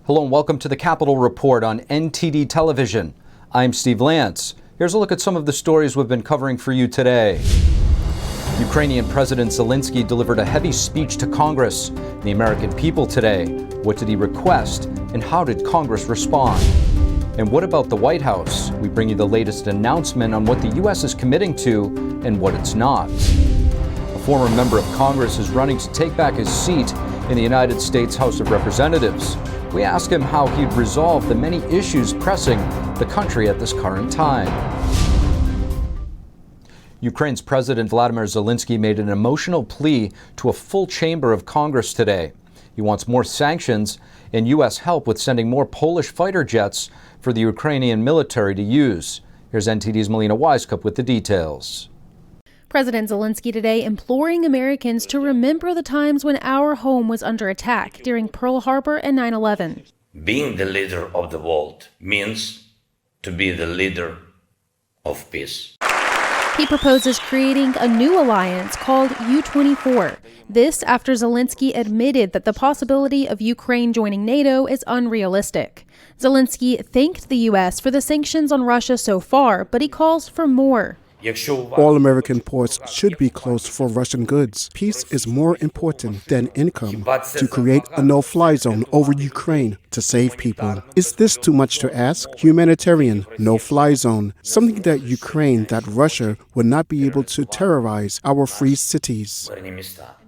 Hello and welcome to the Capitol Report on NTD Television. I'm Steve Lance. Here's a look at some of the stories we've been covering for you today. Ukrainian President Zelensky delivered a heavy speech to Congress and the American people today. What did he request and how did Congress respond? And what about the White House? We bring you the latest announcement on what the U.S. is committing to and what it's not. A former member of Congress is running to take back his seat in the United States House of Representatives. We ask him how he'd resolve the many issues pressing the country at this current time. Ukraine's President Volodymyr Zelensky made an emotional plea to a full chamber of Congress today. He wants more sanctions and U.S. help with sending more Polish fighter jets for the Ukrainian military to use. Here's NTD's Melina Wisecup with the details. President Zelensky today imploring Americans to remember the times when our home was under attack during Pearl Harbor and 9/11. Being the leader of the world means to be the leader of peace. He proposes creating a new alliance called U-24. This after Zelensky admitted that the possibility of Ukraine joining NATO is unrealistic. Zelensky thanked the U.S. for the sanctions on Russia so far, but he calls for more. All American ports should be closed for Russian goods. Peace is more important than income. To create a no-fly zone over Ukraine to save people. Is this too much to ask? Humanitarian, no-fly zone. Something that Ukraine, that Russia would not be able to terrorize our free cities.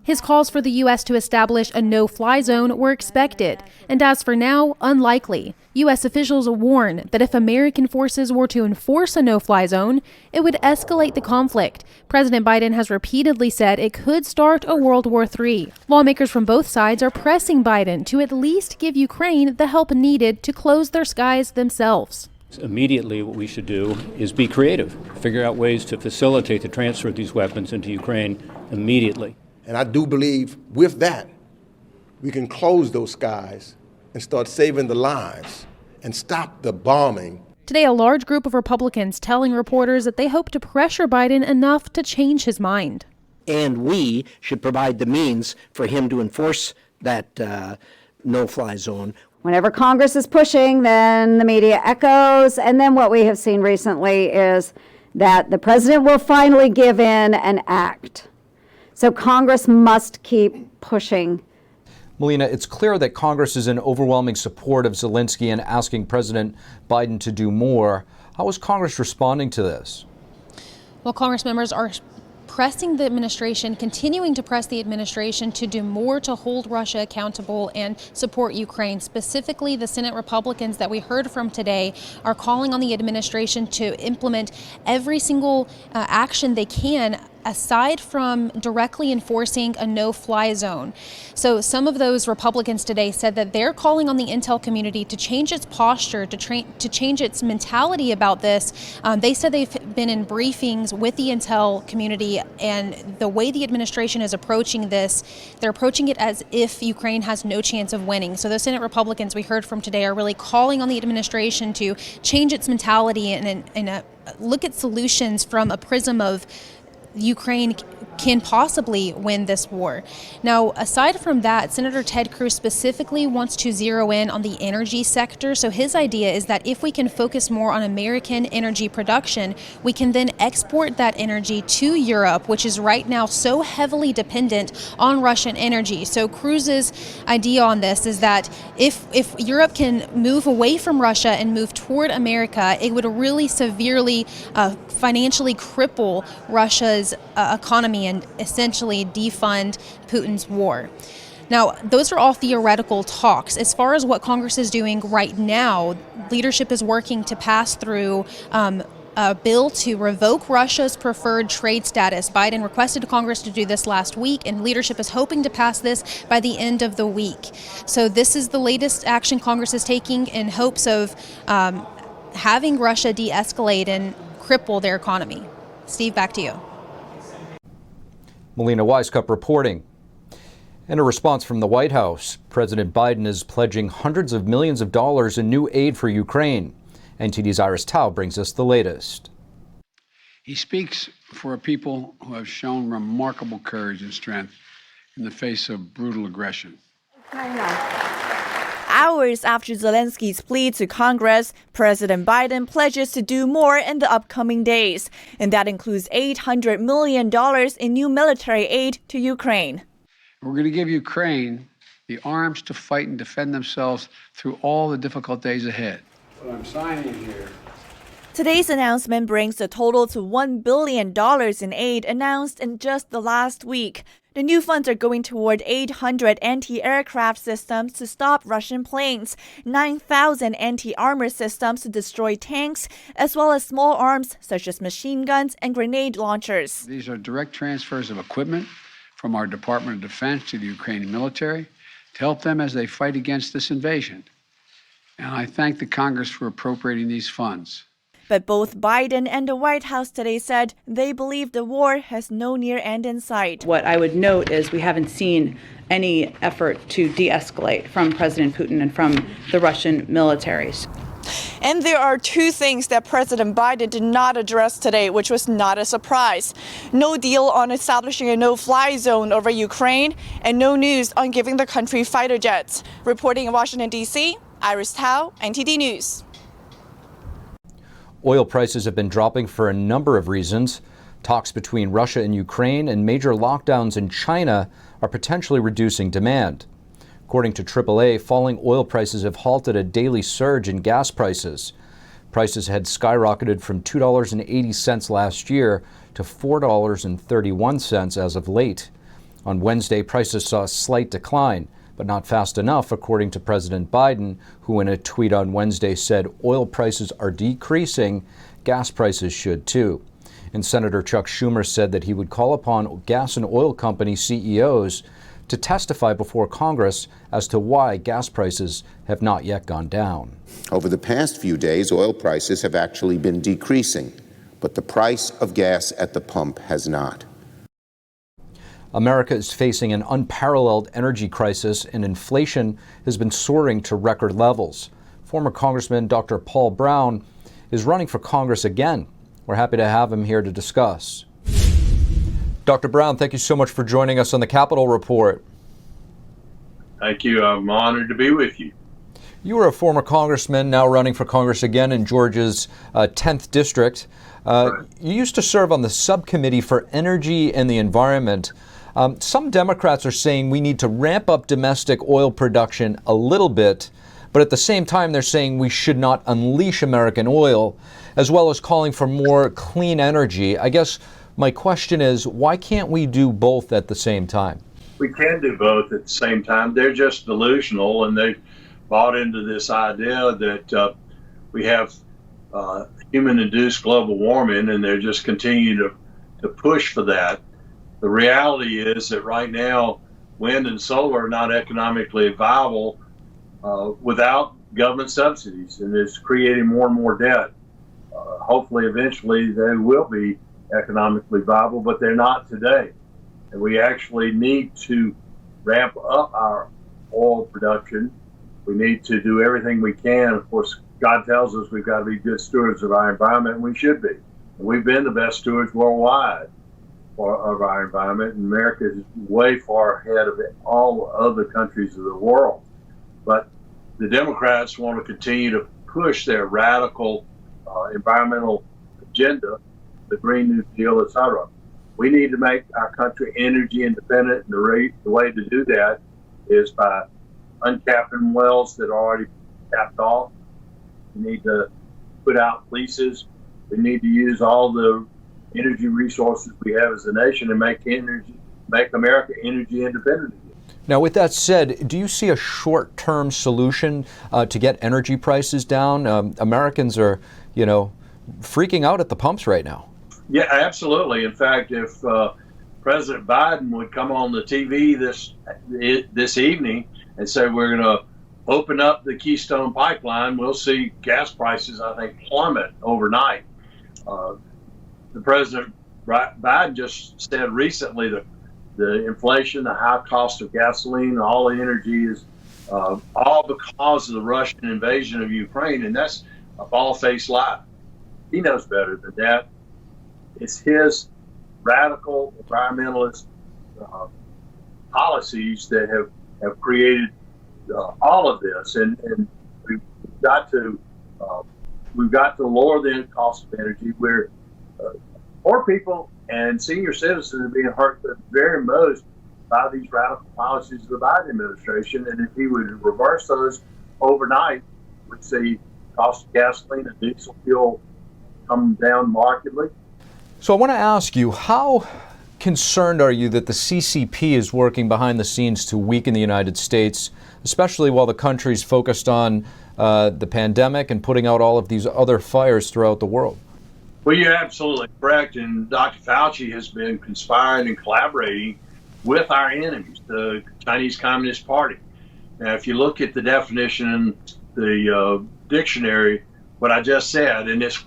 His calls for the U.S. to establish a no-fly zone were expected, and as for now, unlikely. U.S. officials warn that if American forces were to enforce a no-fly zone, it would escalate the conflict. President Biden has repeatedly said it could start a World War III. Lawmakers from both sides are pressing Biden to at least give Ukraine the help needed to close their skies themselves. Immediately, what we should do is be creative, figure out ways to facilitate the transfer of these weapons into Ukraine immediately. And I do believe with that, we can close those skies and start saving the lives and stop the bombing. Today, a large group of Republicans telling reporters that they hope to pressure Biden enough to change his mind. And we should provide the means for him to enforce that no-fly zone. Whenever Congress is pushing, then the media echoes. And then what we have seen recently is that the president will finally give in and act. So Congress must keep pushing. Melina, it's clear that Congress is in overwhelming support of Zelensky and asking President Biden to do more. How is Congress responding to this? Well, Congress members are pressing the administration, continuing to press the administration to do more to hold Russia accountable and support Ukraine. Specifically, the Senate Republicans that we heard from today are calling on the administration to implement every single action they can aside from directly enforcing a no-fly zone. So some of those Republicans today said that they're calling on the intel community to change its posture, to change its mentality about this. They said they've been in briefings with the intel community, and the way the administration is approaching this, they're approaching it as if Ukraine has no chance of winning. So those Senate Republicans we heard from today are really calling on the administration to change its mentality and look at solutions from a prism of Ukraine can possibly win this war. Now, aside from that, Senator Ted Cruz specifically wants to zero in on the energy sector. So his idea is that if we can focus more on American energy production, we can then export that energy to Europe, which is right now so heavily dependent on Russian energy. So Cruz's idea on this is that if Europe can move away from Russia and move toward America, it would really severely financially cripple Russia's economy and essentially defund Putin's war. Now, those are all theoretical talks. As far as what Congress is doing right now, leadership is working to pass through a bill to revoke Russia's preferred trade status. Biden requested Congress to do this last week, and leadership is hoping to pass this by the end of the week. So this is the latest action Congress is taking in hopes of having Russia de-escalate and cripple their economy. Steve, back to you. Melina Wisecup reporting. In a response from the White House, President Biden is pledging hundreds of millions of dollars in new aid for Ukraine. NTD's Iris Tao brings us the latest. He speaks for a people who have shown remarkable courage and strength in the face of brutal aggression. hours after Zelensky's plea to Congress, President Biden pledges to do more in the upcoming days, and that includes $800 million in new military aid to Ukraine. We're going to give Ukraine the arms to fight and defend themselves through all the difficult days ahead. What I'm signing here. Today's announcement brings the total to $1 billion in aid announced in just the last week. The new funds are going toward 800 anti-aircraft systems to stop Russian planes, 9,000 anti-armor systems to destroy tanks, as well as small arms such as machine guns and grenade launchers. These are direct transfers of equipment from our Department of Defense to the Ukrainian military to help them as they fight against this invasion. And I thank the Congress for appropriating these funds. But both Biden and the White House today said they believe the war has no near end in sight. What I would note is we haven't seen any effort to de-escalate from President Putin and from the Russian militaries. And there are two things that President Biden did not address today, which was not a surprise. No deal on establishing a no-fly zone over Ukraine, and no news on giving the country fighter jets. Reporting in Washington, D.C., Iris Tao, NTD News. Oil prices have been dropping for a number of reasons. Talks between Russia and Ukraine and major lockdowns in China are potentially reducing demand. According to AAA, falling oil prices have halted a daily surge in gas prices. Prices had skyrocketed from $2.80 last year to $4.31 as of late. On Wednesday, prices saw a slight decline, but not fast enough, according to President Biden, who in a tweet on Wednesday said oil prices are decreasing, gas prices should too. And Senator Chuck Schumer said that he would call upon gas and oil company CEOs to testify before Congress as to why gas prices have not yet gone down. Over the past few days, oil prices have actually been decreasing, but the price of gas at the pump has not. America is facing an unparalleled energy crisis, and inflation has been soaring to record levels. Former Congressman Dr. Paul Brown is running for Congress again. We're happy to have him here to discuss. Dr. Brown, thank you so much for joining us on the Capitol Report. Thank you. I'm honored to be with you. You were a former congressman, now running for Congress again in Georgia's 10th district. You used to serve on the subcommittee for energy and the environment. Some Democrats are saying we need to ramp up domestic oil production a little bit, but at the same time they're saying we should not unleash American oil, as well as calling for more clean energy. I guess my question is, why can't we do both at the same time? We can do both at the same time. They're just delusional, and they've bought into this idea that we have human-induced global warming, and they're just continuing to push for that. The reality is that right now, wind and solar are not economically viable without government subsidies, and it's creating more and more debt. Hopefully, eventually, they will be economically viable, but they're not today. And we actually need to ramp up our oil production. We need to do everything we can. Of course, God tells us we've got to be good stewards of our environment, and we should be. And we've been the best stewards worldwide of our environment, and America is way far ahead of all other countries of the world. But the Democrats want to continue to push their radical environmental agenda, the Green New Deal, etc. We need to make our country energy independent, and the way to do that is by uncapping wells that are already capped off. We need to put out leases. We need to use all the energy resources we have as a nation and make America energy independent again. Now, with that said, do you see a short-term solution to get energy prices down? Americans are, freaking out at the pumps right now. Yeah, absolutely. In fact, if President Biden would come on the TV this evening and say we're going to open up the Keystone Pipeline, we'll see gas prices, I think, plummet overnight. The President Biden just said recently that the inflation, the high cost of gasoline, all the energy is all because of the Russian invasion of Ukraine, and that's a bald-faced lie. He knows better than that. It's his radical environmentalist policies that have created all of this, and we've got to lower the cost of energy. Where poor people and senior citizens are being hurt the very most by these radical policies of the Biden administration. And if he would reverse those overnight, we'd see cost of gasoline and diesel fuel come down markedly. So I want to ask you, how concerned are you that the CCP is working behind the scenes to weaken the United States, especially while the country's focused on the pandemic and putting out all of these other fires throughout the world? Well, you're absolutely correct. And Dr. Fauci has been conspiring and collaborating with our enemies, the Chinese Communist Party. Now, if you look at the definition in the dictionary, what I just said, and it's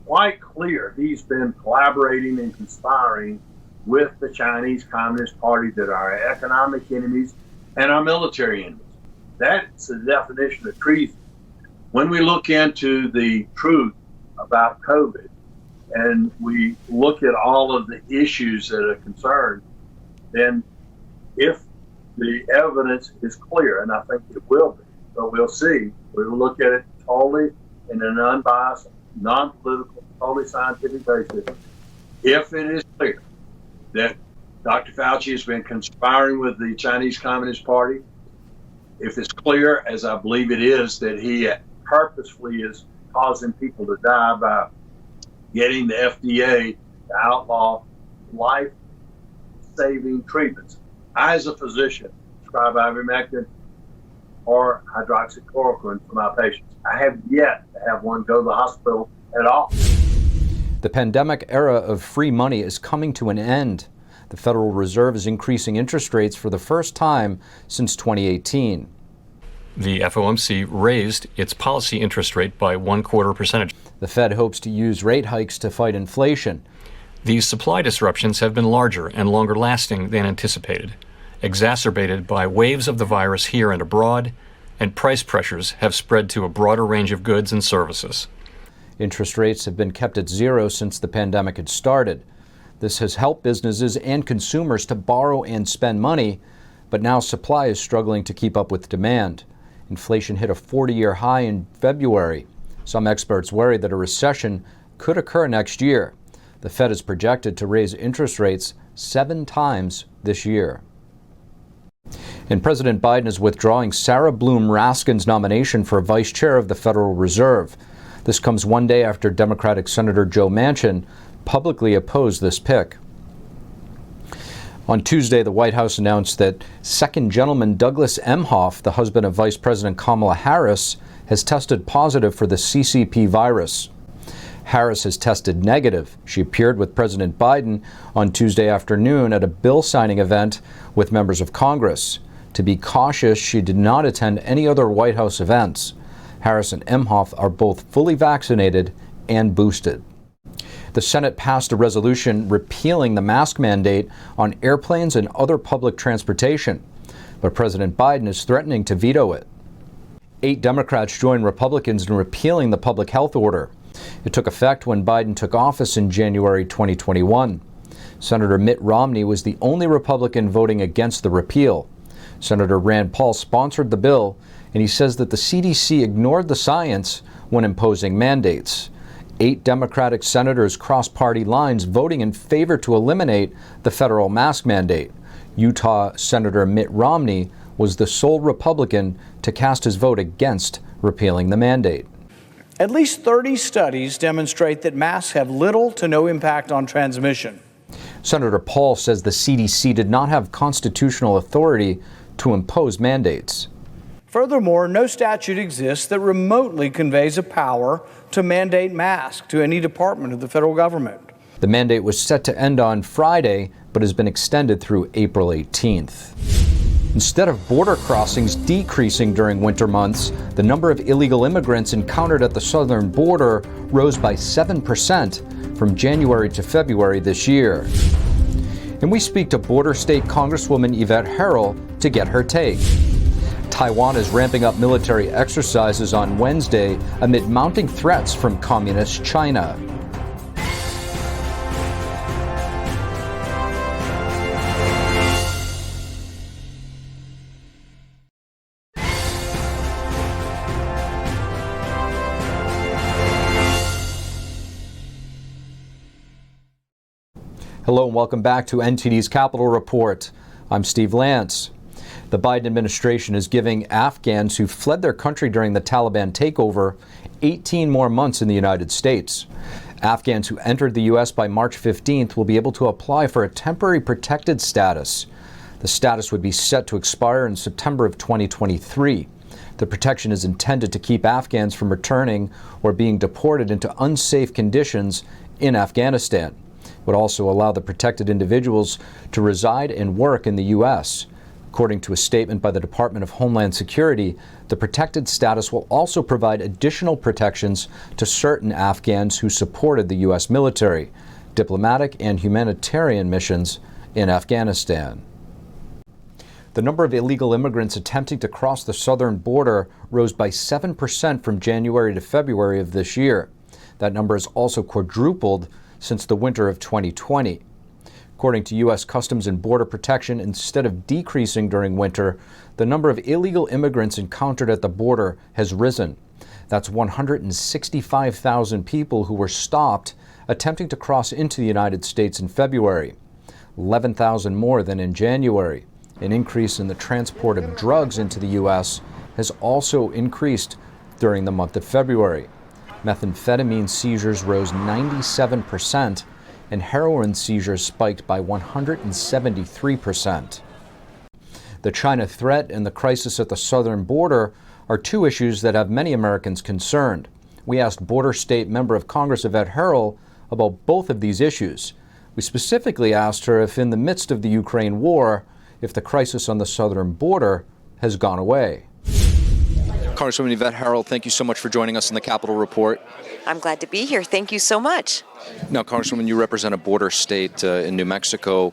quite clear, he's been collaborating and conspiring with the Chinese Communist Party that are our economic enemies and our military enemies. That's the definition of treason. When we look into the truth about COVID and we look at all of the issues that are concerned, then if the evidence is clear, and I think it will be, but we'll see, we will look at it totally in an unbiased, non-political, totally scientific basis. If it is clear that Dr. Fauci has been conspiring with the Chinese Communist Party, if it's clear, as I believe it is, that he purposefully is causing people to die by getting the FDA to outlaw life-saving treatments. I, as a physician, prescribe ivermectin or hydroxychloroquine for my patients. I have yet to have one go to the hospital at all. The pandemic era of free money is coming to an end. The Federal Reserve is increasing interest rates for the first time since 2018. The FOMC raised its policy interest rate by 1/4%. The Fed hopes to use rate hikes to fight inflation. These supply disruptions have been larger and longer lasting than anticipated, exacerbated by waves of the virus here and abroad, and price pressures have spread to a broader range of goods and services. Interest rates have been kept at zero since the pandemic had started. This has helped businesses and consumers to borrow and spend money, but now supply is struggling to keep up with demand. Inflation hit a 40-year high in February. Some experts worry that a recession could occur next year. The Fed is projected to raise interest rates 7 times this year. And President Biden is withdrawing Sarah Bloom Raskin's nomination for vice chair of the Federal Reserve. This comes one day after Democratic Senator Joe Manchin publicly opposed this pick. On Tuesday, the White House announced that Second Gentleman Douglas Emhoff, the husband of Vice President Kamala Harris, has tested positive for the CCP virus. Harris has tested negative. She appeared with President Biden on Tuesday afternoon at a bill signing event with members of Congress. To be cautious, she did not attend any other White House events. Harris and Emhoff are both fully vaccinated and boosted. The Senate passed a resolution repealing the mask mandate on airplanes and other public transportation, but President Biden is threatening to veto it. 8 Democrats joined Republicans in repealing the public health order. It took effect when Biden took office in January 2021. Senator Mitt Romney was the only Republican voting against the repeal. Senator Rand Paul sponsored the bill, and he says that the CDC ignored the science when imposing mandates. 8 Democratic senators crossed party lines voting in favor to eliminate the federal mask mandate. Utah Senator Mitt Romney was the sole Republican to cast his vote against repealing the mandate. At least 30 studies demonstrate that masks have little to no impact on transmission. Senator Paul says the CDC did not have constitutional authority to impose mandates. Furthermore, no statute exists that remotely conveys a power to mandate masks to any department of the federal government. The mandate was set to end on Friday, but has been extended through April 18th. Instead of border crossings decreasing during winter months, the number of illegal immigrants encountered at the southern border rose by 7% from January to February this year. And we speak to border state Congresswoman Yvette Herrell to get her take. Taiwan is ramping up military exercises on Wednesday amid mounting threats from communist China. Hello and welcome back to NTD's Capital Report. I'm Steve Lance. The Biden administration is giving Afghans who fled their country during the Taliban takeover 18 more months in the United States. Afghans who entered the U.S. by March 15th will be able to apply for a temporary protected status. The status would be set to expire in September of 2023. The protection is intended to keep Afghans from returning or being deported into unsafe conditions in Afghanistan. It would also allow the protected individuals to reside and work in the U.S. According to a statement by the Department of Homeland Security, the protected status will also provide additional protections to certain Afghans who supported the U.S. military, diplomatic and humanitarian missions in Afghanistan. The number of illegal immigrants attempting to cross the southern border rose by 7% from January to February of this year. That number has also quadrupled since the winter of 2020. According to U.S. Customs and Border Protection, instead of decreasing during winter, the number of illegal immigrants encountered at the border has risen. That's 165,000 people who were stopped attempting to cross into the United States in February, 11,000 more than in January. An increase in the transport of drugs into the U.S. has also increased during the month of February. Methamphetamine seizures rose 97%, and heroin seizures spiked by 173%. The China threat and the crisis at the southern border are two issues that have many Americans concerned. We asked border state member of Congress Yvette Herrell about both of these issues. We specifically asked her if in the midst of the Ukraine war, if the crisis on the southern border has gone away. Congresswoman Yvette Herrell, thank you so much for joining us in the Capitol Report. I'm glad to be here. Thank you so much. Now, Congresswoman, you represent a border state in New Mexico.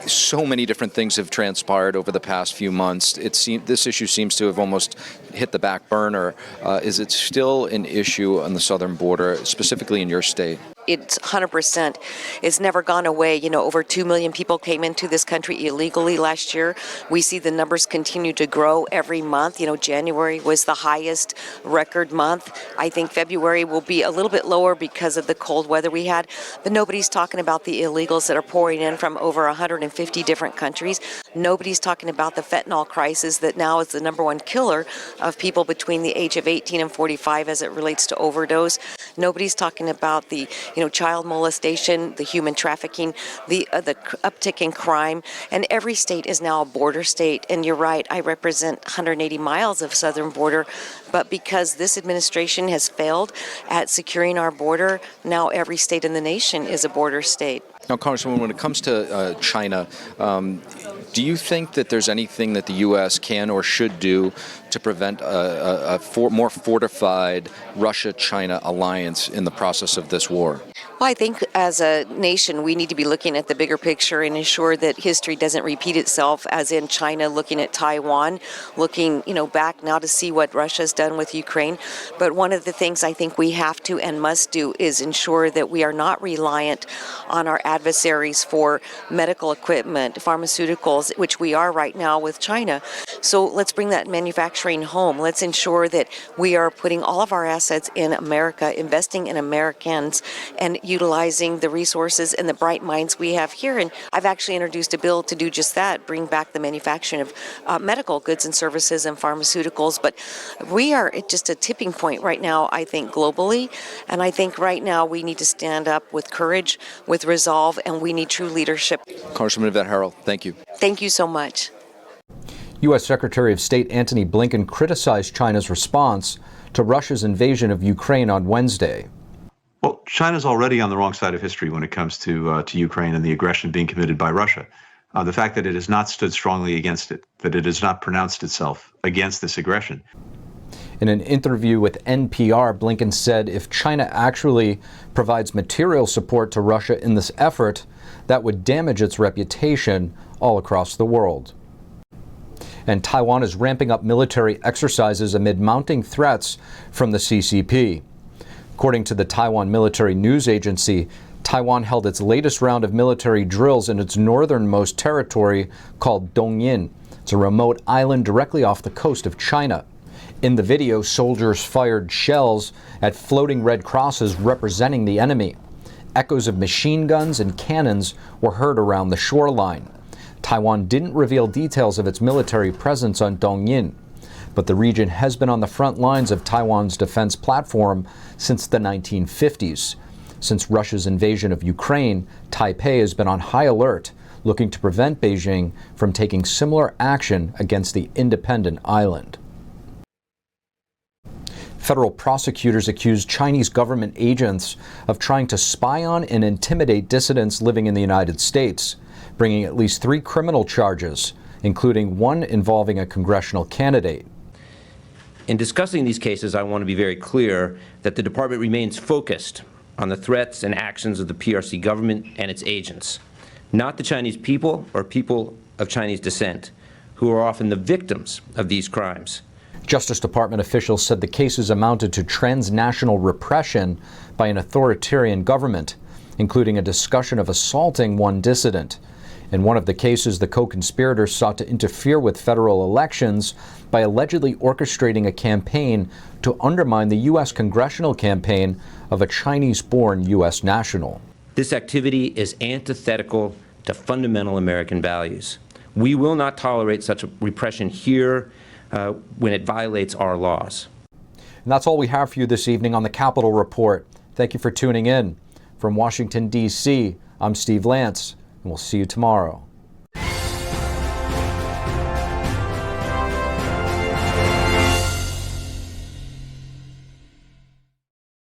So many different things have transpired over the past few months. This issue seems to have almost hit the back burner. Is it still an issue on the southern border, specifically in your state? It's 100%. It's never gone away. You know, over 2 million people came into this country illegally last year. We see the numbers continue to grow every month. You know, January was the highest record month. I think February will be a little bit lower because of the cold weather we had, but nobody's talking about the illegals that are pouring in from over 150 different countries. Nobody's talking about the fentanyl crisis that now is the #1 killer of people between the age of 18 and 45 as it relates to overdose. Nobody's talking about the child molestation, the human trafficking, the uptick in crime, and every state is now a border state. And you're right, I represent 180 miles of southern border, but because this administration has failed at securing our border, now every state in the nation is a border state. Now, Congresswoman, when it comes to China, do you think that there's anything that the U.S. can or should do to prevent a more fortified Russia-China alliance in the process of this war? Well, I think as a nation, we need to be looking at the bigger picture and ensure that history doesn't repeat itself, as in China looking at Taiwan, looking, back now to see what Russia's done with Ukraine. But one of the things I think we have to and must do is ensure that we are not reliant on our adversaries for medical equipment, pharmaceuticals, which we are right now with China. So let's bring that manufacturing home. Let's ensure that we are putting all of our assets in America, investing in Americans, and utilizing the resources and the bright minds we have here. And I've actually introduced a bill to do just that, bring back the manufacturing of medical goods and services and pharmaceuticals. But we are at just a tipping point right now, I think, globally. And I think right now we need to stand up with courage, with resolve, and we need true leadership. Congresswoman Yvette Herrell, thank you. Thank you so much. U.S. Secretary of State Antony Blinken criticized China's response to Russia's invasion of Ukraine on Wednesday. Well, China's already on the wrong side of history when it comes to Ukraine and the aggression being committed by Russia. The fact that it has not stood strongly against it, that it has not pronounced itself against this aggression. In an interview with NPR, Blinken said if China actually provides material support to Russia in this effort, that would damage its reputation all across the world. And Taiwan is ramping up military exercises amid mounting threats from the CCP. According to the Taiwan Military News Agency, Taiwan held its latest round of military drills in its northernmost territory called Dongyin. It's a remote island directly off the coast of China. In the video, soldiers fired shells at floating red crosses representing the enemy. Echoes of machine guns and cannons were heard around the shoreline. Taiwan didn't reveal details of its military presence on Dongyin, but the region has been on the front lines of Taiwan's defense platform since the 1950s. Since Russia's invasion of Ukraine, Taipei has been on high alert, looking to prevent Beijing from taking similar action against the independent island. Federal prosecutors accused Chinese government agents of trying to spy on and intimidate dissidents living in the United States, bringing at least 3 criminal charges, including one involving a congressional candidate. In discussing these cases, I want to be very clear that the Department remains focused on the threats and actions of the PRC government and its agents, not the Chinese people or people of Chinese descent, who are often the victims of these crimes. Justice Department officials said the cases amounted to transnational repression by an authoritarian government, including a discussion of assaulting one dissident. In one of the cases, the co-conspirators sought to interfere with federal elections by allegedly orchestrating a campaign to undermine the U.S. congressional campaign of a Chinese-born U.S. national. This activity is antithetical to fundamental American values. We will not tolerate such repression here when it violates our laws. And that's all we have for you this evening on the Capitol Report. Thank you for tuning in. From Washington, D.C., I'm Steve Lance, and we'll see you tomorrow.